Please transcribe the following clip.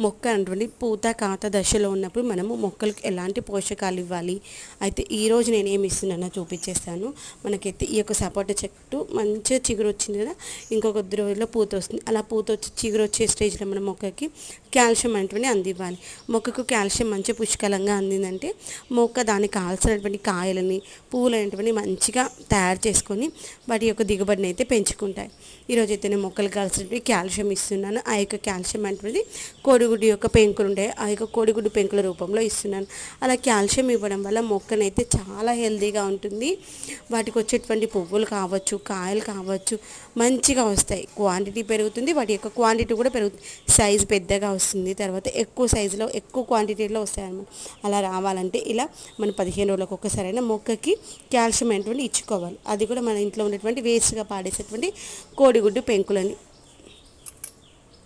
మొక్క అనేటువంటి పూత కాత దశలో ఉన్నప్పుడు మనము మొక్కలకు ఎలాంటి పోషకాలు ఇవ్వాలి. అయితే ఈరోజు నేను ఏమి ఇస్తున్నానో చూపించేస్తాను. మనకైతే ఈ యొక్క సపోటా చెట్టు మంచిగా చిగురు వచ్చింది కదా, ఇంకొక కొద్ది రోజుల్లో పూత వస్తుంది. అలా పూత వచ్చి చిగురు వచ్చే స్టేజ్లో మన మొక్కకి కాల్షియం అనేటువంటి అందివ్వాలి. మొక్కకు కాల్షియం మంచి పుష్కలంగా అందిందంటే మొక్క దానికి కావాల్సినటువంటి కాయలని పువ్వులు అనేటువంటి మంచిగా తయారు చేసుకొని వాటి యొక్క దిగుబడిని అయితే పెంచుకుంటాయి. ఈరోజు అయితే నేను మొక్కలకు కావాల్సినటువంటి కాల్షియం ఇస్తున్నాను. ఆ యొక్క కాల్షియం అనేటువంటి కోడిగుడ్డు యొక్క పెంకులు ఉంటాయి, ఆ యొక్క కోడిగుడ్డు పెంకుల రూపంలో ఇస్తున్నాను. అలా కాల్షియం ఇవ్వడం వల్ల మొక్కనైతే చాలా హెల్తీగా ఉంటుంది. వాటికి వచ్చేటువంటి పువ్వులు కావచ్చు, కాయలు కావచ్చు మంచిగా వస్తాయి. క్వాంటిటీ పెరుగుతుంది, వాటి యొక్క క్వాంటిటీ కూడా పెరుగుతుంది. సైజు పెద్దగా వస్తుంది, తర్వాత ఎక్కువ సైజులో ఎక్కువ క్వాంటిటీలో వస్తాయి అన్నమాట. అలా రావాలంటే ఇలా మనం 15 రోజులకు ఒక్కసారైనా మొక్కకి కాల్షియం అనేటువంటి ఇచ్చుకోవాలి. అది కూడా మన ఇంట్లో ఉన్నటువంటి వేస్ట్గా పాడేసేటువంటి కోడిగుడ్డు పెంకులని